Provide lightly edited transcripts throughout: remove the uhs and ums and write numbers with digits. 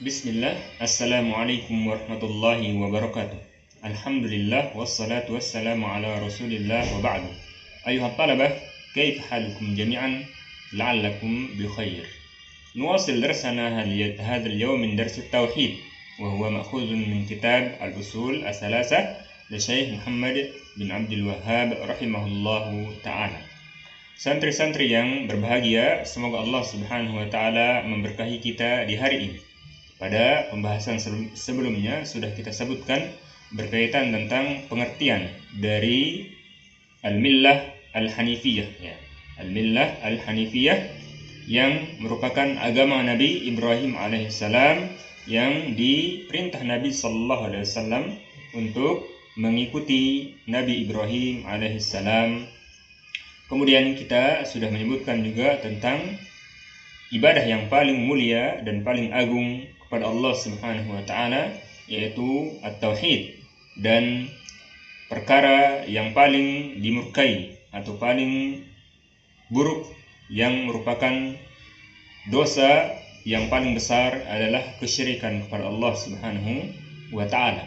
Bismillah, Assalamualaikum warahmatullahi wabarakatuh. Alhamdulillah, wassalatu wassalamu ala rasulillah wa ba'du. Ayuhat talabah, kayfa halukum jami'an, la'allakum bi khair. Nuwasil darsana hadha al-yawm min dars at-tauhid, wa huwa ma'khudun min kitab al-usul as-salasah li Syekh Muhammad bin Abdul Wahhab rahimahullahu ta'ala. Santri-santri yang berbahagia, semoga Allah Subhanahu wa ta'ala memberkahi kita di hari ini. Pada pembahasan sebelumnya sudah kita sebutkan berkaitan tentang pengertian dari Al-Millah Al-Hanifiyah, ya. Al-Millah Al-Hanifiyah yang merupakan agama Nabi Ibrahim alaihissalam yang diperintah Nabi sallallahu alaihi wasallam untuk mengikuti Nabi Ibrahim alaihissalam. Kemudian kita sudah menyebutkan juga tentang ibadah yang paling mulia dan paling agung kepada Allah Subhanahu wa ta'ala, yaitu at-tauhid, dan perkara yang paling dimurkai atau paling buruk yang merupakan dosa yang paling besar adalah kesyirikan kepada Allah Subhanahu wa ta'ala.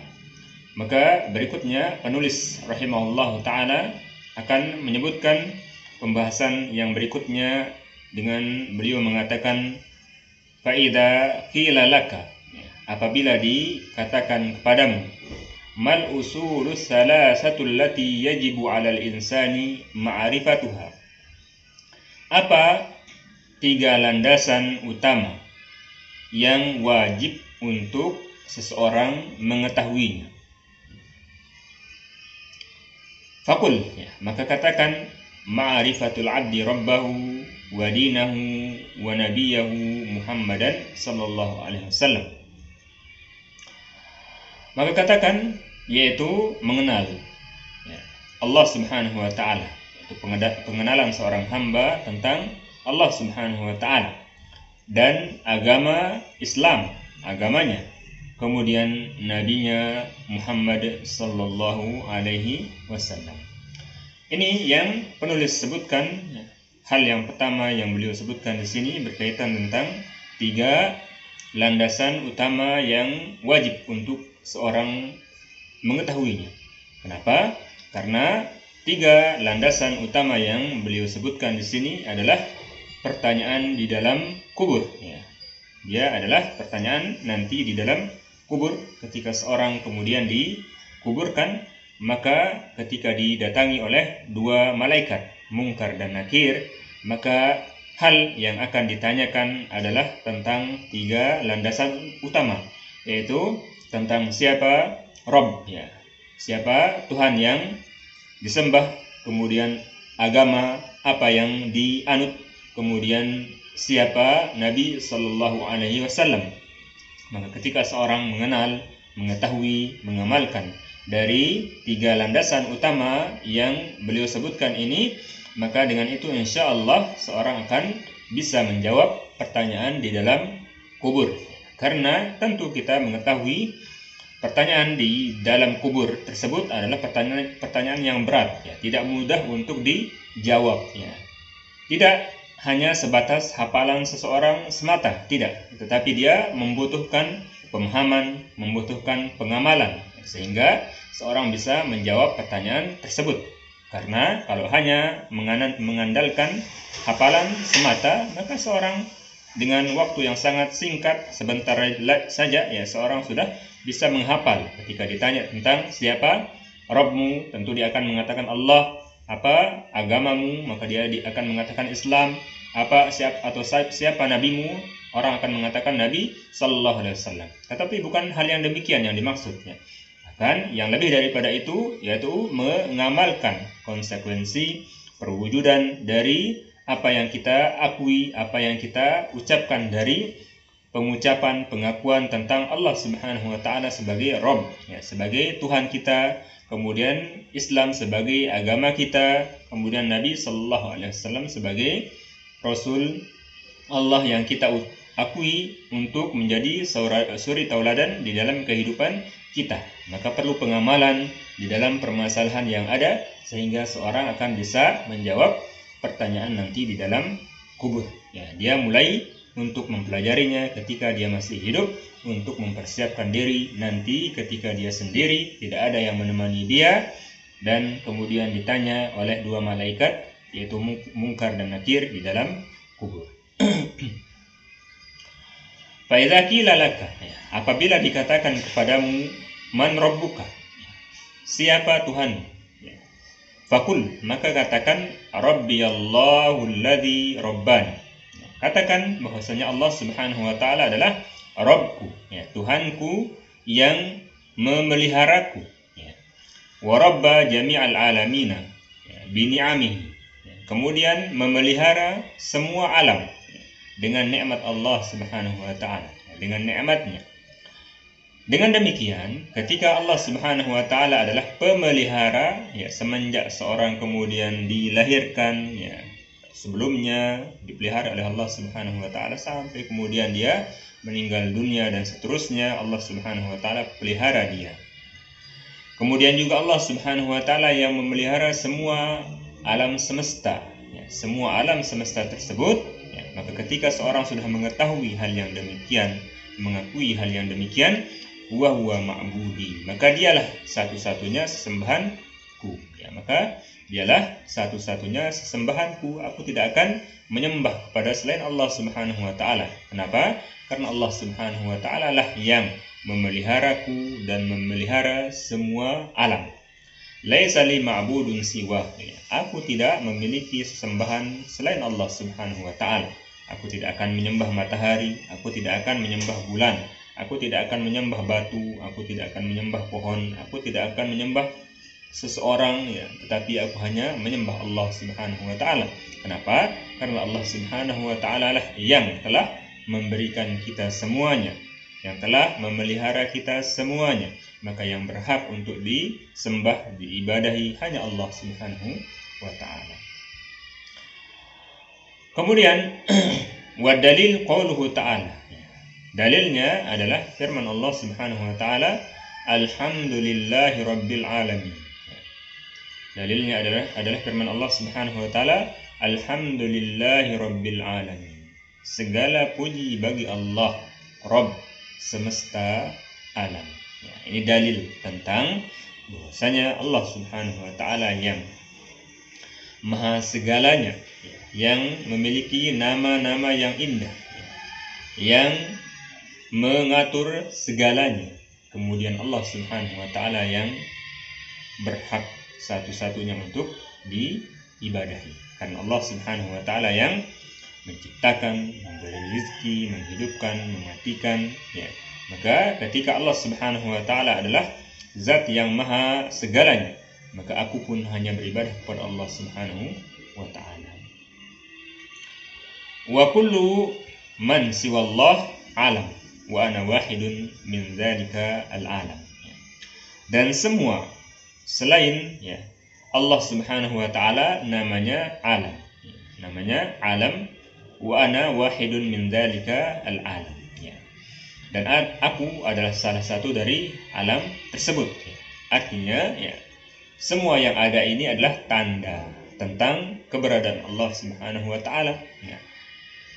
Maka berikutnya penulis rahimahullah ta'ala akan menyebutkan pembahasan yang berikutnya dengan beliau mengatakan faida qila laka, apabila dikatakan kepadamu, mal usulus salasatul lati yajibu 'alal insani ma'rifatuha, apa tiga landasan utama yang wajib untuk seseorang mengetahuinya. Fakul, maka katakan, ma'rifatul 'abdi rabbahu wa dinahu wa nabiyahu Muhammadan sallallahu alaihi wasallam. Maka katakan, yaitu mengenal Allah Subhanahu wa ta'ala, yaitu pengenalan seorang hamba tentang Allah Subhanahu wa ta'ala dan agama Islam, agamanya, kemudian nabinya Muhammad sallallahu alaihi wasallam. Ini yang penulis sebutkan. Hal yang pertama yang beliau sebutkan di sini berkaitan tentang tiga landasan utama yang wajib untuk seorang mengetahuinya. Kenapa? Karena tiga landasan utama yang beliau sebutkan di sini adalah pertanyaan di dalam kubur. Dia adalah pertanyaan nanti di dalam kubur ketika seorang kemudian dikuburkan, maka ketika didatangi oleh dua malaikat, Munkar dan Nakir, maka hal yang akan ditanyakan adalah tentang tiga landasan utama, yaitu tentang siapa Rabb, siapa Tuhan yang disembah, kemudian agama apa yang dianut, kemudian siapa Nabi Sallallahu Alaihi Wasallam. Maka ketika seorang mengenal, mengetahui, mengamalkan dari tiga landasan utama yang beliau sebutkan ini, maka dengan itu insya Allah seorang akan bisa menjawab pertanyaan di dalam kubur. Karena tentu kita mengetahui pertanyaan di dalam kubur tersebut adalah pertanyaan yang berat, tidak mudah untuk dijawab. Tidak hanya sebatas hafalan seseorang semata, tidak, tetapi dia membutuhkan pemahaman, membutuhkan pengamalan, sehingga seorang bisa menjawab pertanyaan tersebut. Karena kalau hanya mengandalkan hafalan semata, maka seorang dengan waktu yang sangat singkat, sebentar saja, seorang sudah bisa menghafal. Ketika ditanya tentang siapa Rabbmu, tentu dia akan mengatakan Allah. Apa agamamu, maka dia akan mengatakan Islam. Siapa nabimu, orang akan mengatakan Nabi Sallallahu Alaihi Wasallam. Tetapi bukan hal yang demikian yang dimaksudnya. Bahkan yang lebih daripada itu, yaitu mengamalkan konsekuensi perwujudan dari apa yang kita akui, apa yang kita ucapkan dari pengucapan pengakuan tentang Allah Subhanahu wa ta'ala sebagai Rabb, sebagai Tuhan kita, kemudian Islam sebagai agama kita, kemudian Nabi Sallallahu Alaihi Wasallam sebagai Rasul Allah yang kita akui untuk menjadi suri tauladan di dalam kehidupan kita. Maka perlu pengamalan di dalam permasalahan yang ada, sehingga seorang akan bisa menjawab pertanyaan nanti di dalam kubur. Dia mulai untuk mempelajarinya ketika dia masih hidup, untuk mempersiapkan diri nanti ketika dia sendiri, tidak ada yang menemani dia, dan kemudian ditanya oleh dua malaikat, yaitu Munkar dan Nakir di dalam kubur. Fa idza qila laka, apabila dikatakan kepadamu, man rabbuka, siapa Tuhan? Fakul, maka katakan, Rabbi Allahu alladzi rabbani. Katakan bahwasanya Allah Subhanahu wa taala adalah Rabbku, Tuhanku yang memeliharaku. Wa rabba jami'al alamina bi ni'amihi. Kemudian memelihara semua alam dengan nikmat Allah Subhanahu wa taala, dengan nikmatnya. Dengan demikian, ketika Allah Subhanahu wa taala adalah pemelihara, semenjak seorang kemudian dilahirkan, sebelumnya dipelihara oleh Allah Subhanahu wa taala sampai kemudian dia meninggal dunia dan seterusnya, Allah Subhanahu wa taala pelihara dia. Kemudian juga Allah Subhanahu wa taala yang memelihara semua alam semesta, semua alam semesta tersebut, maka ketika seorang sudah mengetahui hal yang demikian, mengakui hal yang demikian, wa huwa ma'budi, maka dialah satu-satunya sesembahanku, maka dialah satu-satunya sesembahanku, aku tidak akan menyembah kepada selain Allah Subhanahu wa taala. Kenapa? Karena Allah Subhanahu wa taala lah yang memeliharaku dan memelihara semua alam. Laisa li ma'budun siwa, aku tidak memiliki sesembahan selain Allah Subhanahu wa taala. Aku tidak akan menyembah matahari, aku tidak akan menyembah bulan, aku tidak akan menyembah batu, aku tidak akan menyembah pohon, aku tidak akan menyembah seseorang, tetapi aku hanya menyembah Allah Subhanahu wa taala. Kenapa? Karena Allah Subhanahu wa taala lah yang telah memberikan kita semuanya, yang telah memelihara kita semuanya. Maka yang berhak untuk disembah, diibadahi hanya Allah Subhanahu wa taala. Kemudian wa dalil qauluhu ta'ala. Dalilnya adalah firman Allah Subhanahu wa taala, alhamdulillahi rabbil alamin. Dalilnya adalah firman Allah Subhanahu wa taala, alhamdulillahi rabbil alamin. Segala puji bagi Allah, Rabb semesta alam. Ini dalil tentang bahwasanya Allah Subhanahu wa taala yang maha segalanya, yang memiliki nama-nama yang indah, yang mengatur segalanya. Kemudian Allah Subhanahu wa taala yang berhak satu-satunya untuk diibadahi. Karena Allah Subhanahu wa taala yang menciptakan, memberi rezeki, menghidupkan, mematikan, Maka ketika Allah Subhanahu wa taala adalah zat yang maha segalanya, maka aku pun hanya beribadah kepada Allah Subhanahu wa taala. Wa kullu man siwallah alam wa ana wahidun min dzalika al-alam. Dan semua selain Allah Subhanahu wa taala namanya alam. Namanya alam, wa ana wahidun min dzalika al-alam. Dan aku adalah salah satu dari alam tersebut. Artinya semua yang ada ini adalah tanda tentang keberadaan Allah Subhanahu wa taala.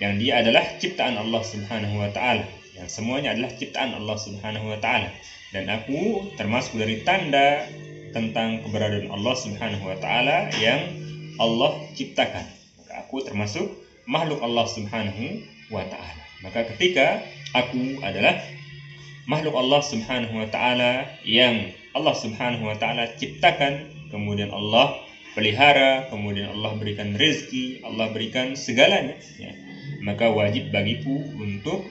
Yang dia adalah ciptaan Allah Subhanahu wa taala. Yang semuanya adalah ciptaan Allah Subhanahu wa taala. Dan aku termasuk dari tanda tentang keberadaan Allah Subhanahu wa taala yang Allah ciptakan. Maka aku termasuk makhluk Allah Subhanahu wa taala. Maka ketika aku adalah makhluk Allah Subhanahu wa taala yang Allah Subhanahu wa taala ciptakan, kemudian Allah pelihara, kemudian Allah berikan rezeki, Allah berikan segalanya, maka wajib bagiku untuk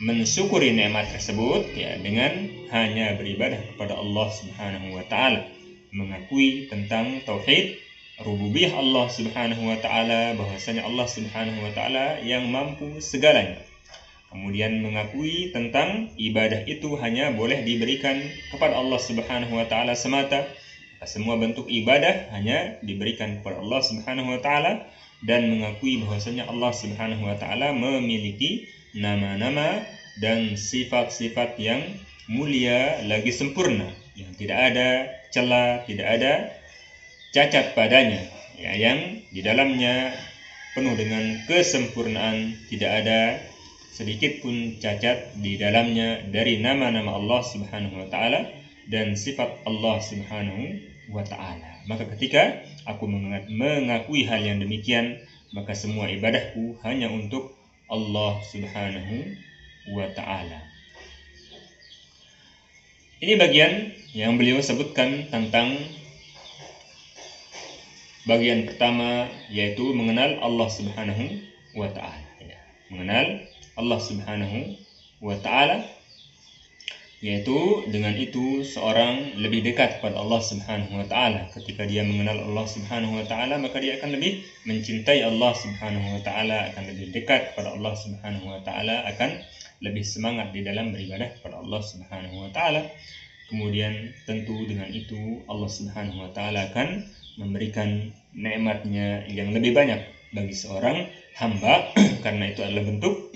mensyukuri nikmat tersebut dengan hanya beribadah kepada Allah Subhanahu wa taala, mengakui tentang tauhid rububiyah Allah Subhanahu wa taala, bahwasanya Allah Subhanahu wa taala yang mampu segalanya. Kemudian mengakui tentang ibadah itu hanya boleh diberikan kepada Allah Subhanahu wa taala semata. Semua bentuk ibadah hanya diberikan kepada Allah Subhanahu wa taala, dan mengakui bahwasanya Allah Subhanahu wa taala memiliki nama-nama dan sifat-sifat yang mulia lagi sempurna, yang tidak ada celah, tidak ada cacat padanya, yang di dalamnya penuh dengan kesempurnaan, tidak ada sedikit pun cacat di dalamnya dari nama-nama Allah Subhanahu wa taala dan sifat Allah Subhanahu wa taala. Maka ketika aku mengakui hal yang demikian, maka semua ibadahku hanya untuk Allah Subhanahu wa taala. Ini bagian yang beliau sebutkan tentang bagian pertama, yaitu mengenal Allah Subhanahu wa taala. Mengenal Allah Subhanahu wa taala, yaitu dengan itu seorang lebih dekat kepada Allah Subhanahu wa taala. Ketika dia mengenal Allah Subhanahu wa taala, maka dia akan lebih mencintai Allah Subhanahu wa taala, akan lebih dekat kepada Allah Subhanahu wa taala, akan lebih semangat di dalam beribadah kepada Allah Subhanahu wa taala. Kemudian tentu dengan itu Allah Subhanahu wa taala akan memberikan nikmatnya yang lebih banyak bagi seorang hamba karena itu adalah bentuk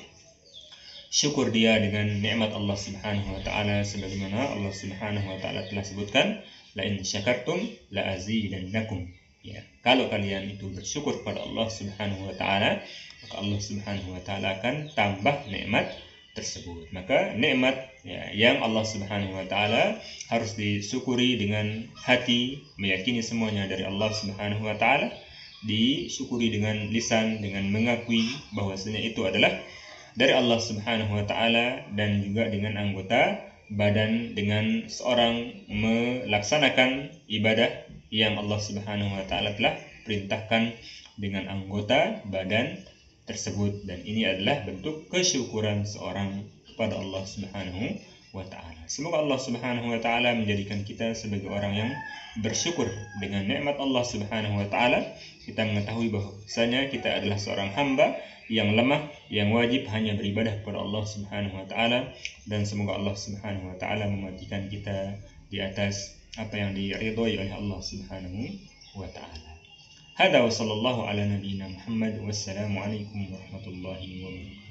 syukur dia dengan nikmat Allah Subhanahu wa taala, sebagaimana Allah Subhanahu wa taala telah sebutkan, la in syakartum la azidannakum. Ya, kalau kalian itu bersyukur pada Allah Subhanahu wa taala, maka Allah Subhanahu wa taala akan tambah nikmat tersebut. Maka nikmat yang Allah Subhanahu wa taala harus disyukuri dengan hati, meyakini semuanya dari Allah Subhanahu wa taala, disyukuri dengan lisan dengan mengakui bahwasanya itu adalah dari Allah Subhanahu wa taala, dan juga dengan anggota badan dengan seorang melaksanakan ibadah yang Allah Subhanahu wa taala telah perintahkan dengan anggota badan tersebut, dan ini adalah bentuk kesyukuran seorang kepada Allah Subhanahu wa taala. Semoga Allah Subhanahu wa taala menjadikan kita sebagai orang yang bersyukur dengan nikmat Allah Subhanahu wa taala. Kita mengetahui bahwasanya kita adalah seorang hamba yang lemah, yang wajib hanya beribadah kepada Allah Subhanahu wa taala, dan semoga Allah Subhanahu wa taala mematikan kita di atas apa yang diridhoi oleh Allah Subhanahu wa taala. Hada wa sallallahu ala nabiyyina Muhammad, wassalamu alaikum warahmatullahi wabarakatuh.